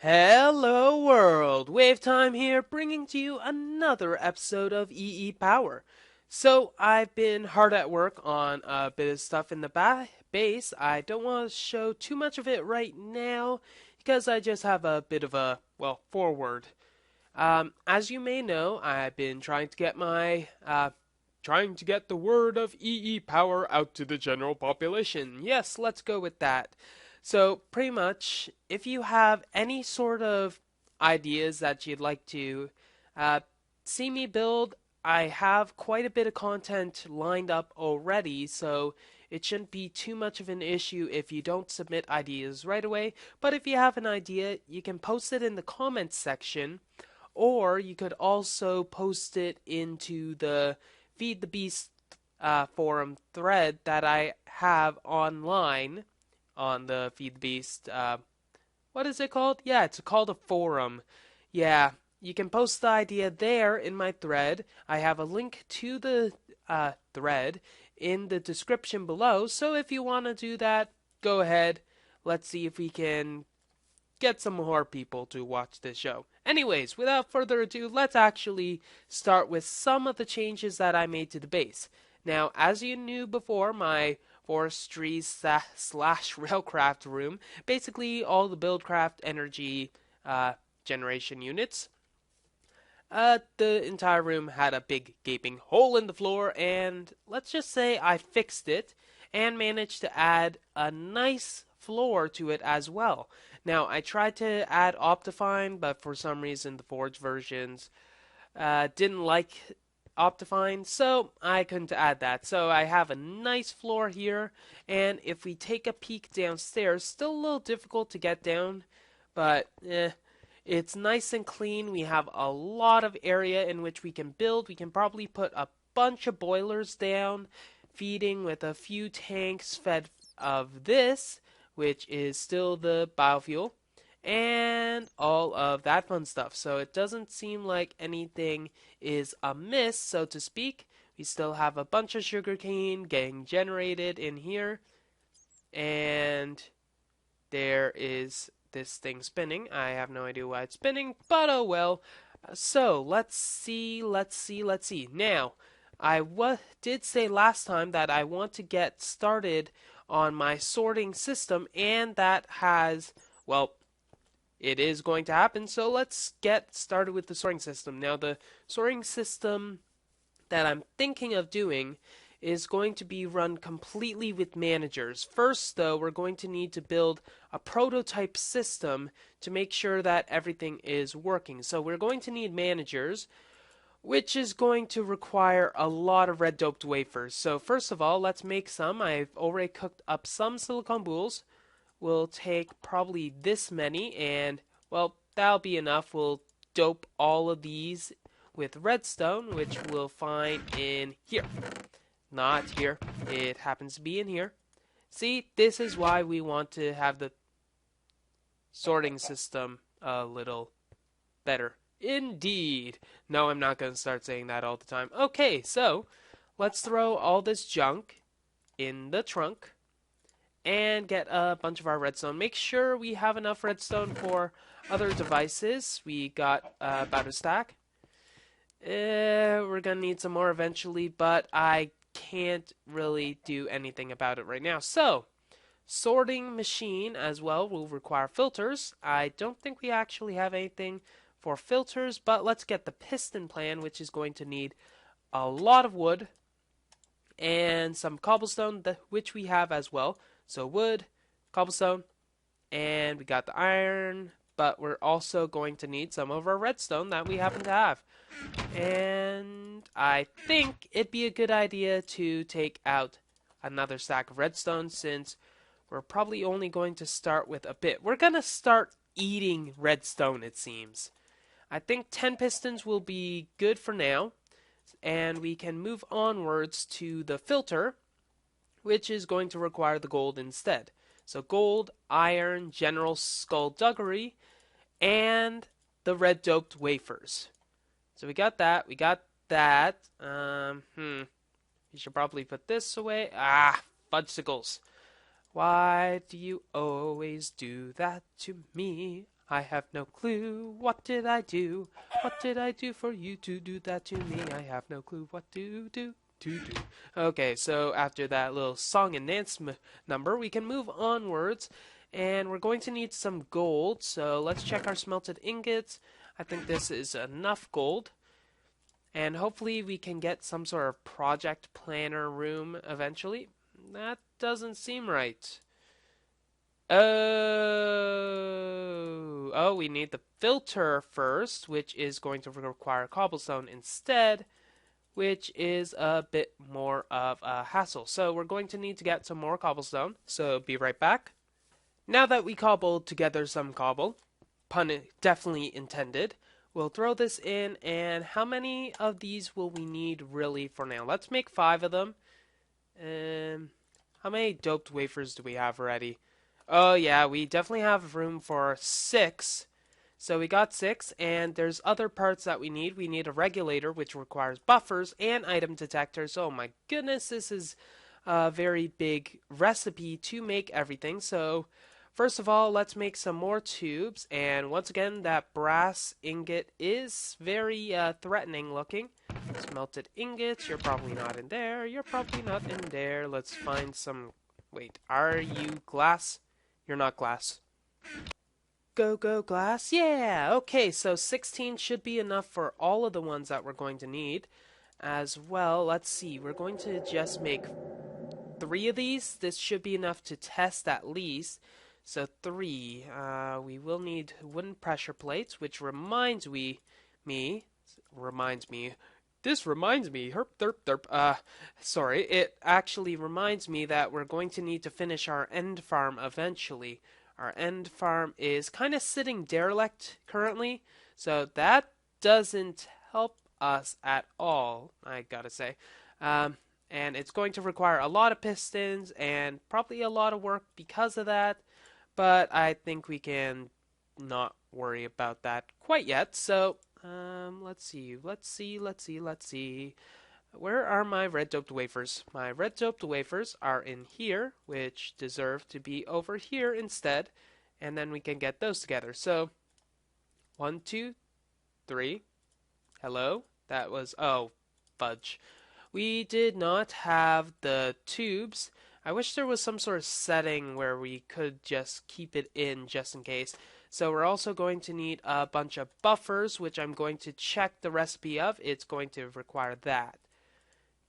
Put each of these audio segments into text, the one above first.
Hello world, WayofTime here, bringing to you another episode of EEPower. So I've been hard at work on a bit of stuff in the base. I don't want to show too much of it right now because I just have a bit of a, forward. As you may know, I've been trying to get the word of EEPower out to the general population. Yes, let's go with that. So, pretty much, if you have any sort of ideas that you'd like to uh, see me build, I have quite a bit of content lined up already, so it shouldn't be too much of an issue if you don't submit ideas right away. But if you have an idea, you can post it in the comments section, or you could also post it into the Feed the Beast forum thread that I have online on the Feed the Beast. What is it called? Yeah, it's called a forum. Yeah, you can post the idea there in my thread. I have a link to the thread in the description below. So if you want to do that, go ahead. Let's see if we can get some more people to watch this show. Anyways, without further ado, let's actually start with some of the changes that I made to the base. Now, as you knew before, my forestry slash railcraft room, basically all the buildcraft energy generation units, the entire room had a big gaping hole in the floor, and let's just say I fixed it and managed to add a nice floor to it as well. Now, I tried to add Optifine, but for some reason the Forge versions didn't like Optifine, so I couldn't add that. So I have a nice floor here, and if we take a peek downstairs, still a little difficult to get down, but it's nice and clean. We have a lot of area in which we can build. We can probably put a bunch of boilers down, feeding with a few tanks fed of this, which is still the biofuel, and all of that fun stuff. So it doesn't seem like anything is amiss, so to speak. We still have a bunch of sugarcane getting generated in here, and there is this thing spinning. I have no idea why it's spinning, but oh well. So let's see. Now, I did say last time that I want to get started on my sorting system, and that has, well, it is going to happen. So let's get started with the sorting system. Now, the sorting system that I'm thinking of doing is going to be run completely with managers. First, though, we're going to need to build a prototype system to make sure that everything is working. So we're going to need managers, which is going to require a lot of red doped wafers. So first of all, let's make some. I've already cooked up some silicon boules. We'll take probably this many, and, well, that'll be enough. We'll dope all of these with redstone, which we'll find in here. Not here. It happens to be in here. See, this is why we want to have the sorting system a little better. Indeed. No, I'm not going to start saying that all the time. Okay, so let's throw all this junk in the trunk and get a bunch of our redstone. Make sure we have enough redstone for other devices. We got about a stack. We're going to need some more eventually, but I can't really do anything about it right now. So, sorting machine as well will require filters. I don't think we actually have anything for filters, but let's get the piston plan, which is going to need a lot of wood and some cobblestone, which we have as well. So wood, cobblestone, and we got the iron, but we're also going to need some of our redstone that we happen to have. And I think it'd be a good idea to take out another stack of redstone, since we're probably only going to start with a bit. We're going to start eating redstone, it seems. I think 10 pistons will be good for now, and we can move onwards to the filter, which is going to require the gold instead. So gold, iron, general skullduggery, and the red doped wafers. So we got that. We should probably put this away. Fudgesicles. Why do you always do that to me? I have no clue. What did I do? What did I do for you to do that to me? I have no clue what to do. Okay, so after that little song and dance number, we can move onwards, and we're going to need some gold. So let's check our smelted ingots. I think this is enough gold, and hopefully we can get some sort of project planner room eventually. That doesn't seem right. Oh, we need the filter first, which is going to require cobblestone instead, which is a bit more of a hassle. So we're going to need to get some more cobblestone, so be right back. Now that we cobbled together some cobble, pun definitely intended, we'll throw this in, and how many of these will we need really for now? Let's make 5 of them. How many doped wafers do we have already? Oh yeah, we definitely have room for 6. So we got 6, and there's other parts that we need. We need a regulator, which requires buffers and item detectors. Oh my goodness, this is a very big recipe to make everything. So first of all, let's make some more tubes. And once again, that brass ingot is very threatening looking. Smelted ingots, you're probably not in there. You're probably not in there. Let's find some... Wait, are you glass? You're not glass. Go glass. Yeah, okay, so 16 should be enough for all of the ones that we're going to need. As well, let's see, we're going to just make 3 of these. This should be enough to test at least. So 3. We will need wooden pressure plates, which reminds me. This reminds me. Herp derp derp. Sorry. It actually reminds me that we're going to need to finish our end farm eventually. Our end farm is kind of sitting derelict currently, so that doesn't help us at all, I gotta say. And it's going to require a lot of pistons and probably a lot of work because of that, but I think we can not worry about that quite yet. So, let's see. Where are my red doped wafers? My red doped wafers are in here, which deserve to be over here instead, and then we can get those together. So, 1, 2, 3. Hello? That was, oh, fudge. We did not have the tubes. I wish there was some sort of setting where we could just keep it in just in case. So we're also going to need a bunch of buffers, which I'm going to check the recipe of. It's going to require that.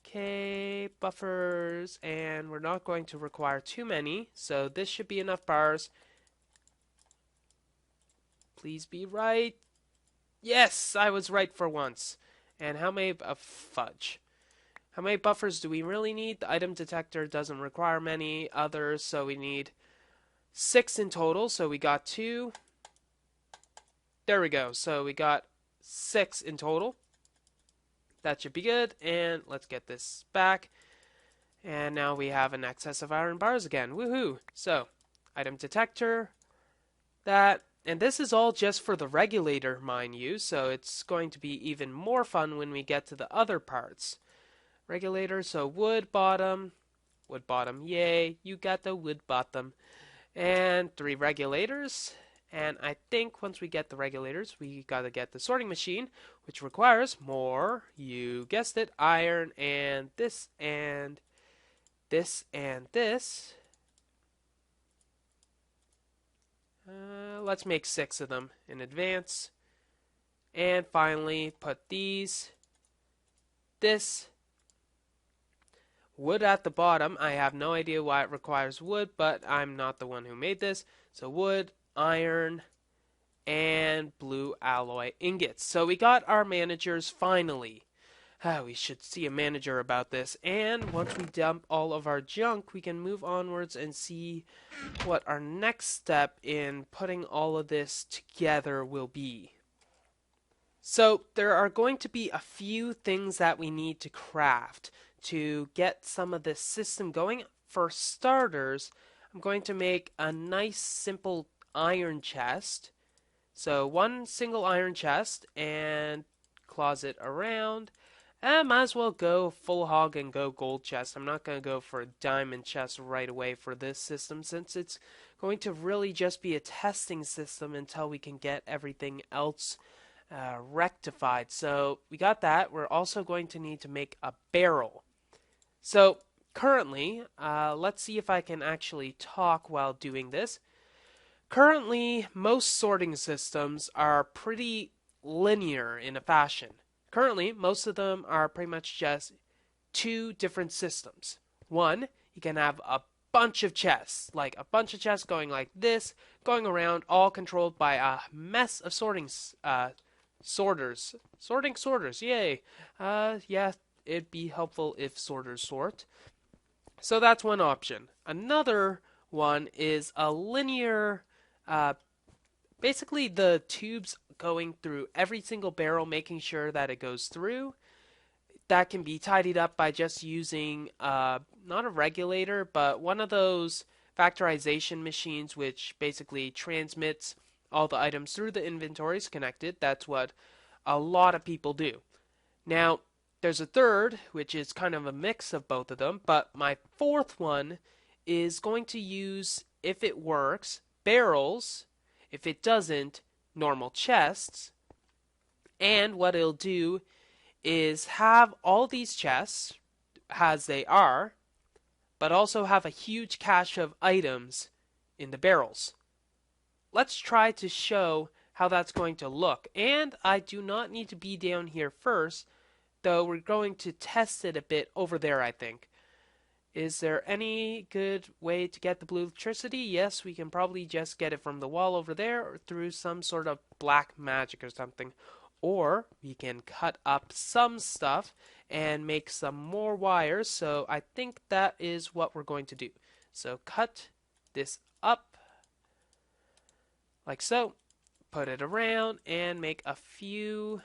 Okay, buffers, and we're not going to require too many, so this should be enough bars. Please be right. Yes, I was right for once. And how many fudge? How many buffers do we really need? The item detector doesn't require many others, so we need 6 in total. So we got 2. There we go. So we got 6 in total. That should be good, and let's get this back. And now we have an excess of iron bars again. Woohoo! So, item detector, that, and this is all just for the regulator, mind you, so it's going to be even more fun when we get to the other parts. Regulator, so wood bottom, yay, you got the wood bottom. And 3 regulators. And I think once we get the regulators, we gotta get the sorting machine, which requires more, you guessed it, iron and this and this and this. Let's make 6 of them in advance. And finally, put this wood at the bottom. I have no idea why it requires wood, but I'm not the one who made this. So wood, iron, and blue alloy ingots. So we got our managers finally. We should see a manager about this. And once we dump all of our junk, we can move onwards and see what our next step in putting all of this together will be. So there are going to be a few things that we need to craft to get some of this system going. For starters, I'm going to make a nice simple iron chest. So 1 single iron chest and closet around. Might as well go full hog and go gold chest. I'm not going to go for a diamond chest right away for this system since it's going to really just be a testing system until we can get everything else rectified. So we got that. We're also going to need to make a barrel. So currently, let's see if I can actually talk while doing this. Currently, most sorting systems are pretty linear in a fashion. Currently, most of them are pretty much just two different systems. One, you can have a bunch of chests, like a bunch of chests going like this, going around, all controlled by a mess of sorters. Sorting sorters, yay. Yeah, it'd be helpful if sorters sort. So that's one option. Another one is a linear, uh, basically the tubes going through every single barrel, making sure that it goes through. That can be tidied up by just using not a regulator, but one of those factorization machines which basically transmits all the items through the inventories connected. That's what a lot of people do. Now, there's a third, which is kind of a mix of both of them, but my fourth one is going to use, if it works, barrels. If it doesn't, normal chests. And what it'll do is have all these chests as they are, but also have a huge cache of items in the barrels. Let's try to show how that's going to look. And I do not need to be down here first, though we're going to test it a bit over there, I think. Is there any good way to get the blue electricity? Yes, we can probably just get it from the wall over there or through some sort of black magic or something. Or we can cut up some stuff and make some more wires. So I think that is what we're going to do. So cut this up like so. Put it around and make a few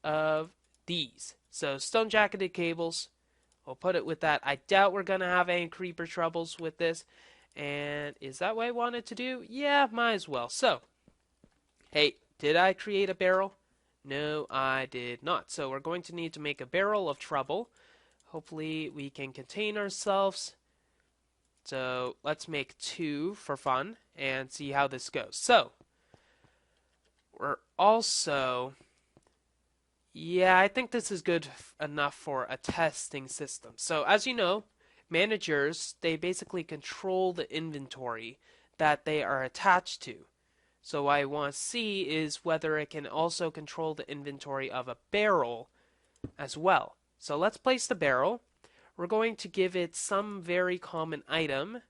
of these. So stone jacketed cables. We'll put it with that. I doubt we're going to have any creeper troubles with this. And is that what I wanted to do? Yeah, might as well. So, hey, did I create a barrel? No, I did not. So we're going to need to make a barrel of trouble. Hopefully we can contain ourselves. So let's make 2 for fun and see how this goes. So we're also... Yeah, I think this is good enough for a testing system. So as you know, managers, they basically control the inventory that they are attached to. So what I want to see is whether it can also control the inventory of a barrel as well. So let's place the barrel. We're going to give it some very common item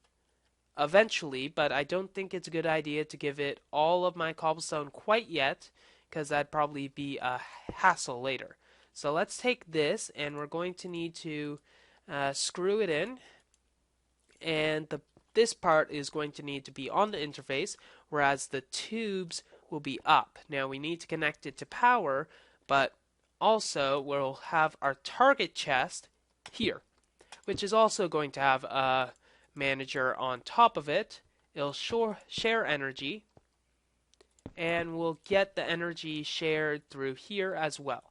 eventually, but I don't think it's a good idea to give it all of my cobblestone quite yet, because that'd probably be a hassle later. So let's take this, and we're going to need to screw it in, and this part is going to need to be on the interface, whereas the tubes will be up. Now we need to connect it to power, but also we'll have our target chest here, which is also going to have a manager on top of it. It'll share energy, and we'll get the energy shared through here as well.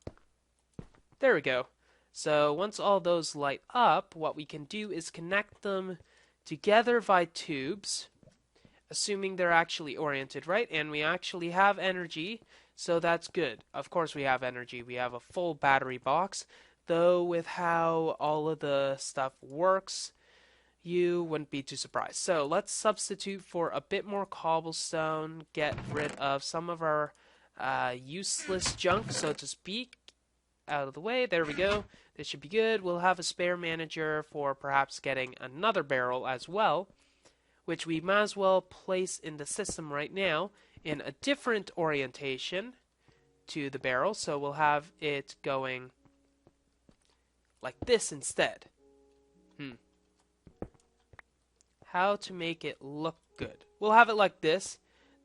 There we go. So once all those light up, what we can do is connect them together via tubes, assuming they're actually oriented right, and we actually have energy, so that's good. Of course we have energy. We have a full battery box, though with how all of the stuff works, you wouldn't be too surprised. So let's substitute for a bit more cobblestone, get rid of some of our useless junk, so to speak, out of the way. There we go. This should be good. We'll have a spare manager for perhaps getting another barrel as well, which we might as well place in the system right now in a different orientation to the barrel. So we'll have it going like this instead. How to make it look good. We'll have it like this.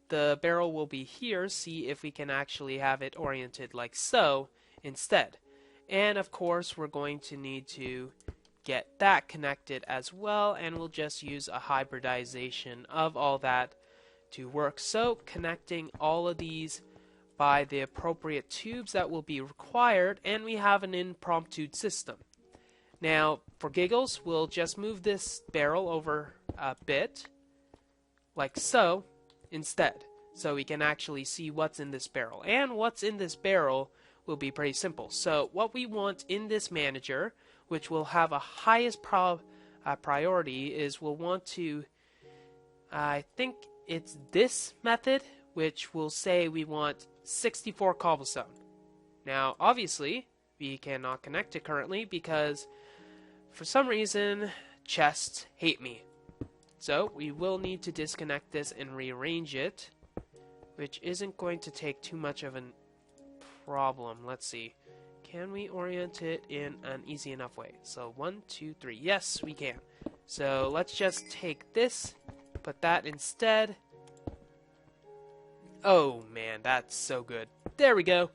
The barrel will be here. See if we can actually have it oriented like so instead. And of course we're going to need to get that connected as well, and we'll just use a hybridization of all that to work. So connecting all of these buy the appropriate tubes that will be required, and we have an impromptu system. Now, for giggles, we'll just move this barrel over a bit, like so, instead, so we can actually see what's in this barrel. And what's in this barrel will be pretty simple. So what we want in this manager, which will have a highest priority, is we'll want to, I think it's this method, which will say we want 64 cobblestone. Now, obviously, we cannot connect it currently because for some reason, chests hate me. So we will need to disconnect this and rearrange it, which isn't going to take too much of a problem. Let's see. Can we orient it in an easy enough way? So 1, 2, 3. Yes, we can. So let's just take this, put that instead. Oh man, that's so good. There we go.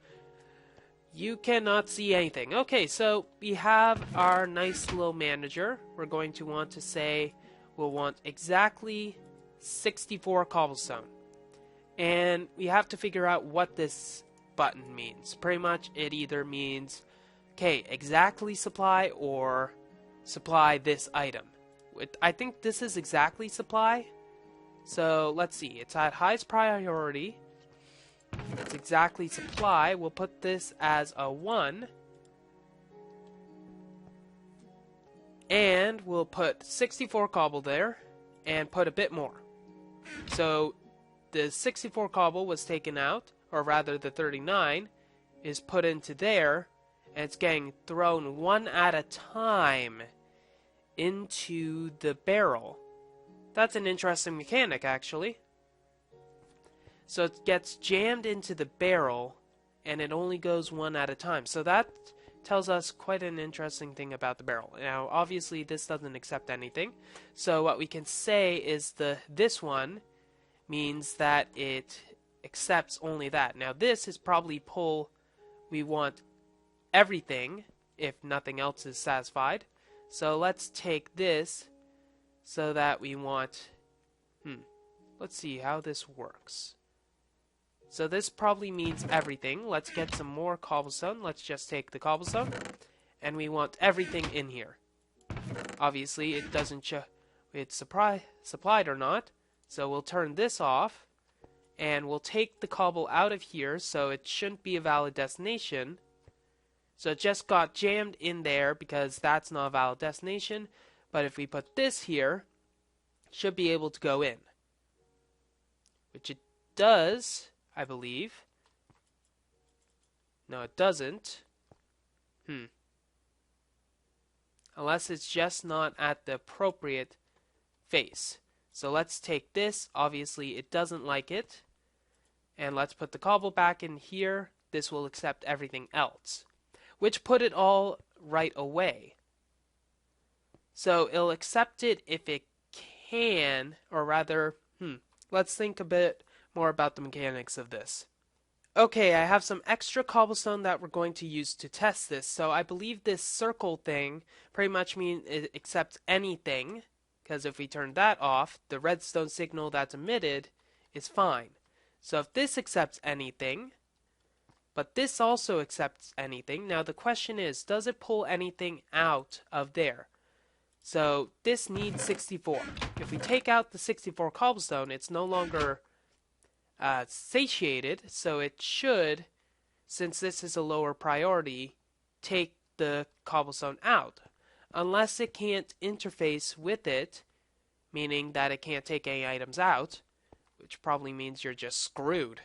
You cannot see anything. Okay, so we have our nice little manager. We're going to want to say we'll want exactly 64 cobblestone. And we have to figure out what this button means. Pretty much it either means, okay, exactly supply or supply this item. I think this is exactly supply. So let's see, it's at highest priority. It's exactly supply. We'll put this as a 1. And we'll put 64 cobble there and put a bit more. So the 64 cobble was taken out, or rather the 39 is put into there, and it's getting thrown one at a time into the barrel. That's an interesting mechanic, actually. So it gets jammed into the barrel, and it only goes one at a time. So that tells us quite an interesting thing about the barrel. Now, obviously, this doesn't accept anything. So what we can say is this one means that it accepts only that. Now, this is probably pull. We want everything if nothing else is satisfied. So let's take this so that we want... Let's see how this works. So this probably means everything. Let's get some more cobblestone. Let's just take the cobblestone. And we want everything in here. Obviously, it doesn't show it's supplied or not. So we'll turn this off. And we'll take the cobble out of here, so it shouldn't be a valid destination. So it just got jammed in there because that's not a valid destination. But if we put this here, it should be able to go in. Which it does... I believe. No, it doesn't. Unless it's just not at the appropriate face. So let's take this. Obviously, it doesn't like it. And let's put the cobble back in here. This will accept everything else. Which put it all right away. So it'll accept it if it can, or rather, let's think a bit more about the mechanics of this. Okay, I have some extra cobblestone that we're going to use to test this. So I believe this circle thing pretty much means it accepts anything, because if we turn that off, the redstone signal that's emitted is fine. So if this accepts anything, but this also accepts anything, now the question is, does it pull anything out of there? So this needs 64. If we take out the 64 cobblestone, it's no longer satiated, so it should, since this is a lower priority, take the cobblestone out. Unless it can't interface with it, meaning that it can't take any items out, which probably means you're just screwed.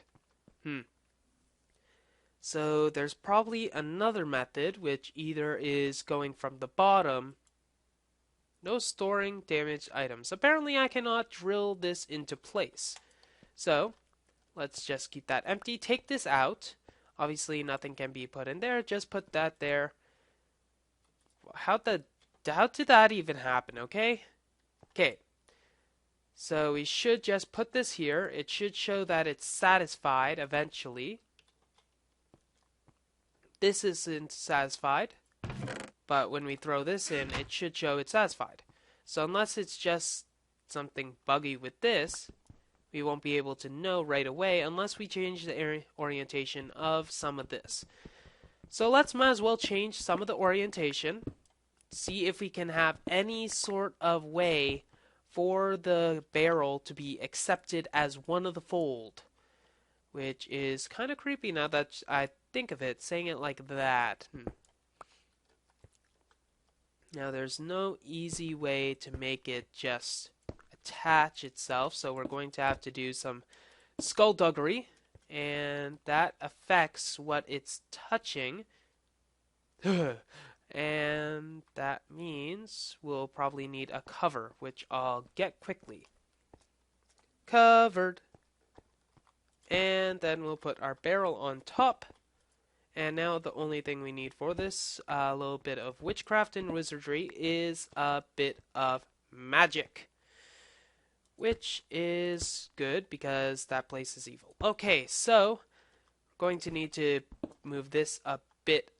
So there's probably another method, which either is going from the bottom. No storing damaged items. Apparently I cannot drill this into place. So let's just keep that empty. Take this out. Obviously, nothing can be put in there. Just put that there. How did that even happen, okay? Okay. So we should just put this here. It should show that it's satisfied eventually. This isn't satisfied. But when we throw this in, it should show it's satisfied. So unless it's just something buggy with this, we won't be able to know right away unless we change the orientation of some of this. So let's might as well change some of the orientation, see if we can have any sort of way for the barrel to be accepted as one of the fold, which is kind of creepy now that I think of it, saying it like that. Now there's no easy way to make it just attach itself, so we're going to have to do some skullduggery, and that affects what it's touching. And that means we'll probably need a cover, which I'll get quickly. Covered. And then we'll put our barrel on top. And now the only thing we need for this little bit of witchcraft and wizardry is a bit of magic, which is good because that place is evil. Okay, so we're going to need to move this a bit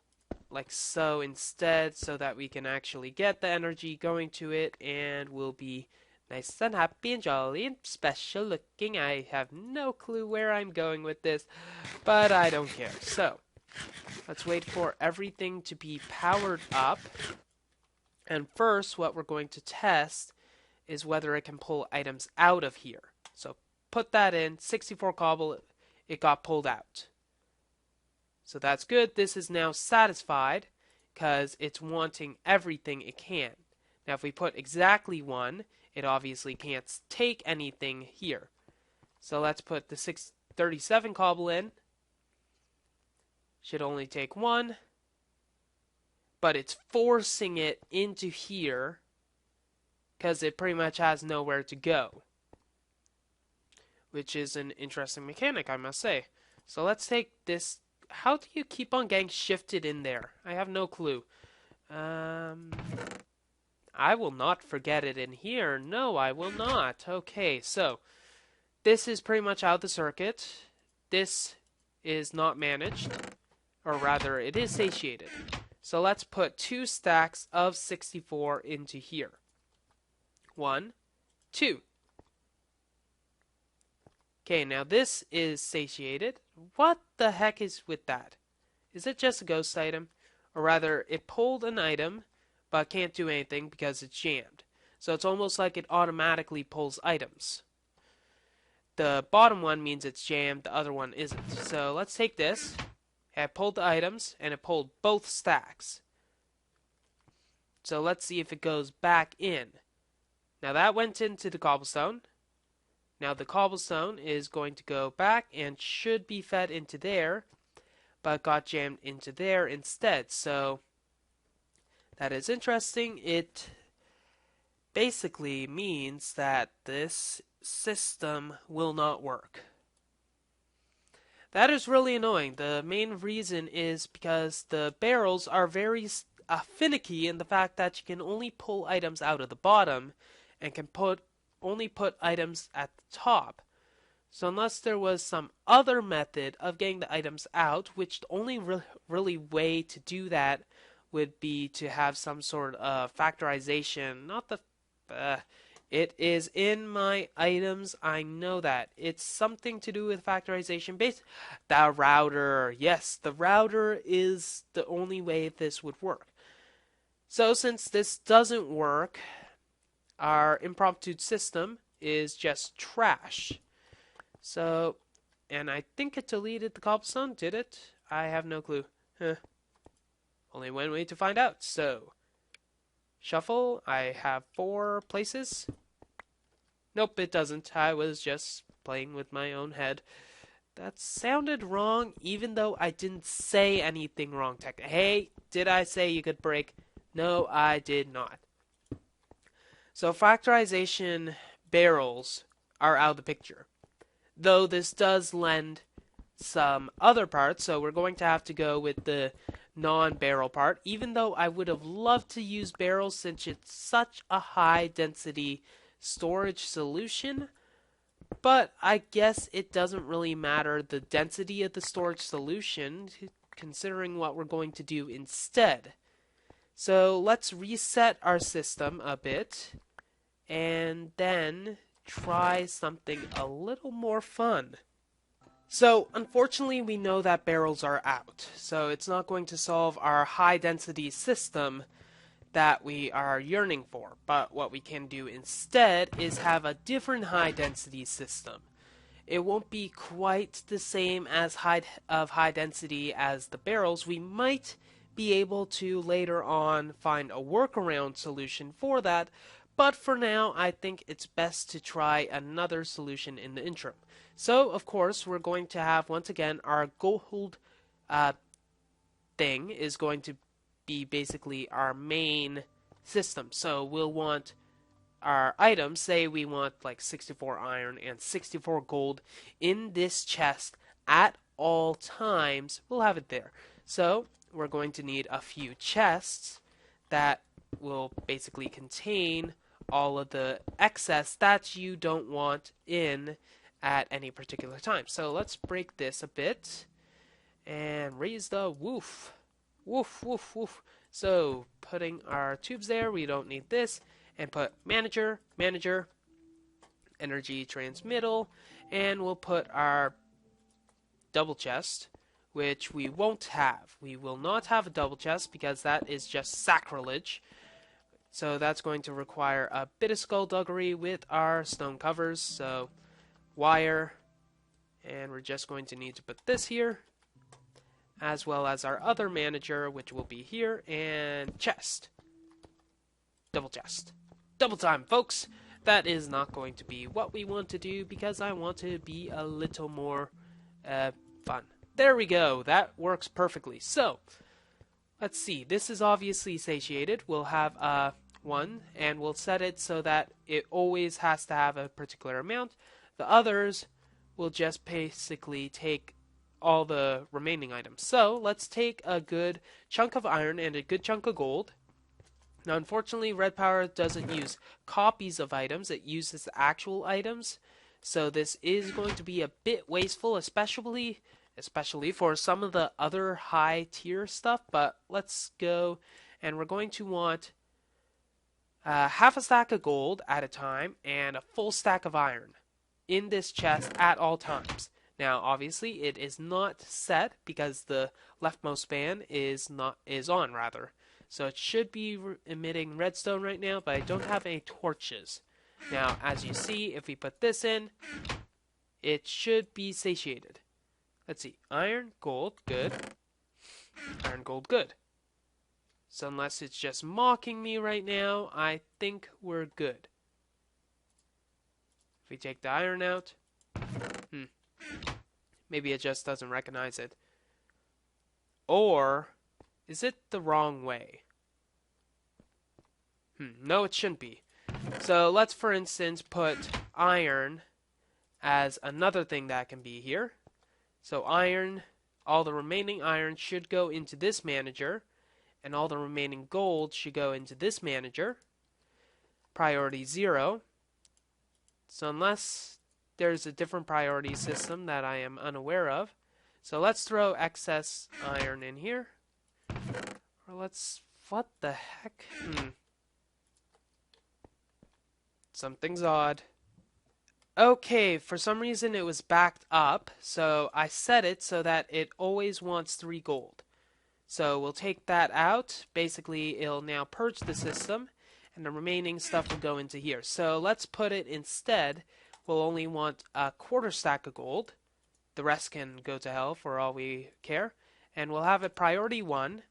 like so instead, so that we can actually get the energy going to it, and we'll be nice and happy and jolly and special looking. I have no clue where I'm going with this, but I don't care. So let's wait for everything to be powered up. And first, what we're going to test is whether it can pull items out of here. So put that in, 64 cobble, it got pulled out. So that's good. This is now satisfied because it's wanting everything it can. Now if we put exactly 1, it obviously can't take anything here. So let's put the 637 cobble in. Should only take 1. But it's forcing it into here because it pretty much has nowhere to go, which is an interesting mechanic, I must say. So let's take this. How do you keep on getting shifted in there? I have no clue. I will not forget it in here. No, I will not. Okay, so this is pretty much out of the circuit. This is not managed, or rather, it is satiated. So let's put 2 stacks of 64 into here. 1, 2. Okay, now this is satiated. What the heck is with that? Is it just a ghost item? Or rather, it pulled an item, but can't do anything because it's jammed. So it's almost like it automatically pulls items. The bottom one means it's jammed, the other one isn't. So let's take this. I pulled the items, and it pulled both stacks. So let's see if it goes back in. Now that went into the cobblestone. Now the cobblestone is going to go back and should be fed into there, but got jammed into there instead. So that is interesting. It basically means that this system will not work. That is really annoying. The main reason is because the barrels are very finicky in the fact that you can only pull items out of the bottom and can only put items at the top. So unless there was some other method of getting the items out, which the only really way to do that would be to have some sort of factorization. Not the... it is in my items, I know that. It's something to do with factorization base. The router. Yes, the router is the only way this would work. So since this doesn't work, our impromptu system is just trash. So, and I think it deleted the cobblestone, did it? I have no clue. Only one way to find out. So, shuffle, I have 4 places. Nope, it doesn't. I was just playing with my own head. That sounded wrong, even though I didn't say anything wrong. Hey, did I say you could break? No, I did not. So factorization barrels are out of the picture. Though this does lend some other parts, so we're going to have to go with the non-barrel part, even though I would have loved to use barrels since it's such a high density storage solution. But I guess it doesn't really matter the density of the storage solution, considering what we're going to do instead. So let's reset our system a bit, and then try something a little more fun. So, unfortunately, we know that barrels are out, so it's not going to solve our high density system that we are yearning for. But what we can do instead is have a different high density system. It won't be quite the same as high density as the barrels. We might be able to later on find a workaround solution for that, but for now I think it's best to try another solution in the interim. So of course we're going to have, once again, our gold thing is going to be basically our main system. So we'll want our items, say we want like 64 iron and 64 gold in this chest at all times, we'll have it there. So we're going to need a few chests that will basically contain all of the excess that you don't want in at any particular time. So let's break this a bit and raise the woof. Woof, woof, woof. So putting our tubes there, we don't need this. And put manager, energy transmittal, and we'll put our double chest, which we won't have. We will not have a double chest because that is just sacrilege. So that's going to require a bit of skullduggery with our stone covers. So wire, and we're just going to need to put this here, as well as our other manager, which will be here, and chest. Double chest. Double time, folks. That is not going to be what we want to do because I want to be a little more fun. There we go. That works perfectly. So, let's see. This is obviously satiated. We'll have one, and we'll set it so that it always has to have a particular amount. The others will just basically take all the remaining items. So, let's take a good chunk of iron and a good chunk of gold. Now, unfortunately, Red Power doesn't use copies of items, it uses actual items. So this is going to be a bit wasteful, especially for some of the other high tier stuff. But let's go, and we're going to want half a stack of gold at a time and a full stack of iron in this chest at all times. Now, obviously, it is not set because the leftmost band is on rather. So it should be emitting redstone right now, but I don't have any torches. Now, as you see, if we put this in, it should be satiated. Let's see. Iron, gold, good. Iron, gold, good. So unless it's just mocking me right now, I think we're good. If we take the iron out, maybe it just doesn't recognize it. Or is it the wrong way? No, it shouldn't be. So let's, for instance, put iron as another thing that can be here. So iron, all the remaining iron should go into this manager, and all the remaining gold should go into this manager. Priority 0. So unless there's a different priority system that I am unaware of. So let's throw excess iron in here. Or let's... what the heck? Something's odd. Okay, for some reason it was backed up, so I set it so that it always wants 3 gold. So we'll take that out. Basically, it'll now purge the system, and the remaining stuff will go into here. So let's put it instead. We'll only want a quarter stack of gold. The rest can go to hell for all we care. And we'll have it priority 1.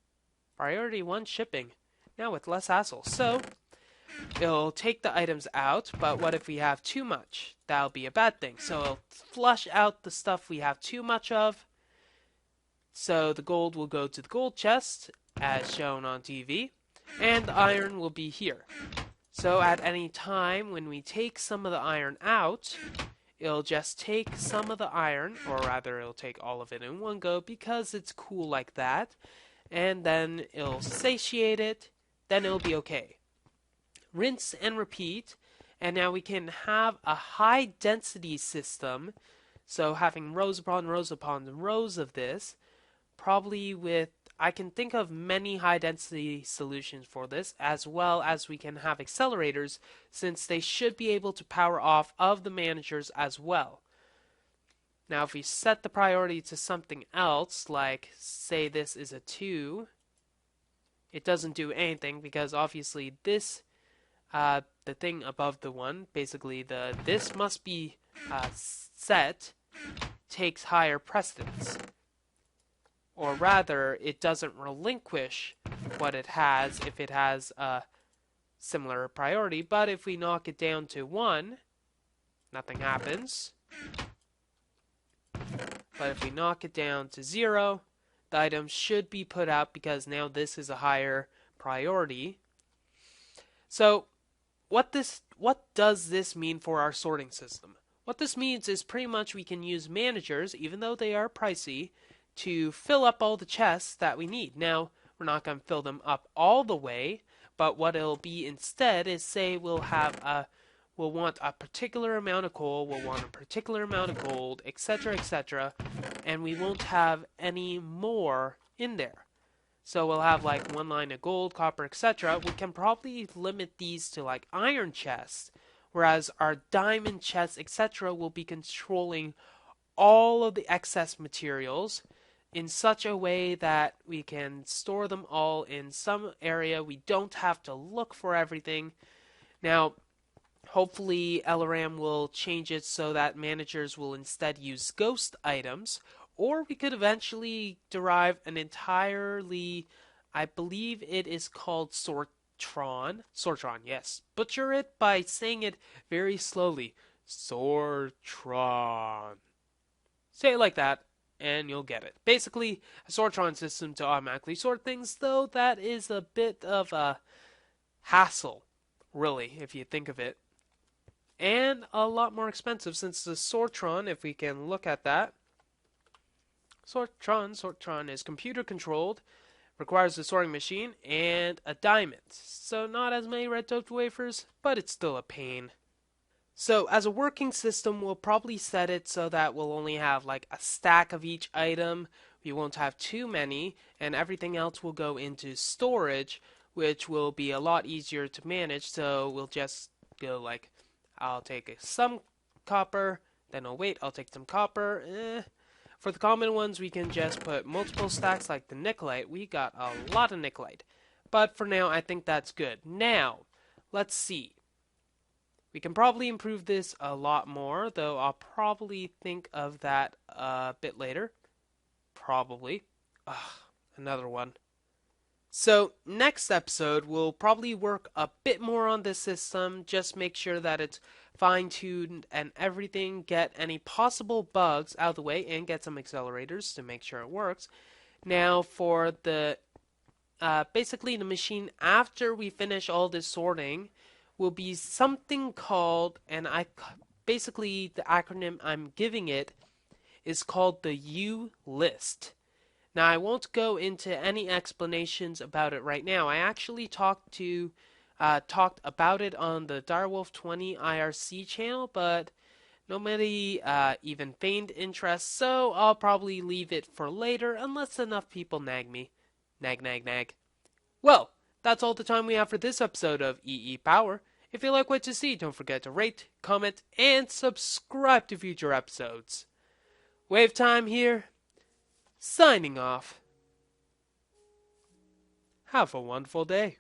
Priority 1 shipping. Now with less hassle. So it'll take the items out, but what if we have too much? That'll be a bad thing. So it'll flush out the stuff we have too much of. So the gold will go to the gold chest, as shown on TV, and the iron will be here. So at any time when we take some of the iron out, it'll just take some of the iron, or rather it'll take all of it in one go because it's cool like that, and then it'll satiate it, then it'll be okay. Rinse and repeat, and now we can have a high density system, so having rows upon rows upon rows of this, probably with I can think of many high density solutions for this, as well as we can have accelerators, since they should be able to power off of the managers as well. Now if we set the priority to something else, like say this is a 2, it doesn't do anything because obviously this, the thing above the 1, basically this must be set, takes higher precedence. Or rather, it doesn't relinquish what it has if it has a similar priority. But if we knock it down to 1, nothing happens. But if we knock it down to 0, the item should be put out because now this is a higher priority. So what does this mean for our sorting system? What this means is pretty much we can use managers, even though they are pricey, to fill up all the chests that we need. Now, we're not going to fill them up all the way, but what it'll be instead is, say we'll want a particular amount of coal, we'll want a particular amount of gold, etc., and we won't have any more in there. So we'll have like one line of gold, copper, etc. We can probably limit these to like iron chests, whereas our diamond chests, etc. will be controlling all of the excess materials in such a way that we can store them all in some area. We don't have to look for everything. Now, hopefully LRAM will change it so that managers will instead use ghost items, or we could eventually derive an entirely, I believe it is called Sortron, yes. Butcher it by saying it very slowly. Sortron. Say it like that, and you'll get it. Basically, a Sortron system to automatically sort things, though that is a bit of a hassle, really, if you think of it. And a lot more expensive, since the Sortron, if we can look at that, Sortron is computer controlled, requires a sorting machine, and a diamond. So not as many red doped wafers, but it's still a pain. So as a working system, we'll probably set it so that we'll only have like a stack of each item. We won't have too many, and everything else will go into storage, which will be a lot easier to manage. So we'll just go like, I'll take some copper, then I'll take some copper. For the common ones, we can just put multiple stacks like the Nikolite. We got a lot of Nikolite. But for now, I think that's good. Now, let's see. We can probably improve this a lot more, though I'll probably think of that a bit later. Probably. Ugh, another one. So, next episode, we'll probably work a bit more on this system, just make sure that it's fine-tuned and everything, get any possible bugs out of the way, and get some accelerators to make sure it works. Now, for the, basically the machine after we finish all this sorting, will be something called, and basically the acronym I'm giving it is called the U-list. Now, I won't go into any explanations about it right now. I actually talked about it on the Direwolf20 IRC channel, but nobody even feigned interest, so I'll probably leave it for later unless enough people nag me. Nag. Well, that's all the time we have for this episode of EEPower. If you like what you see, don't forget to rate, comment, and subscribe to future episodes. WayofTime here, signing off. Have a wonderful day.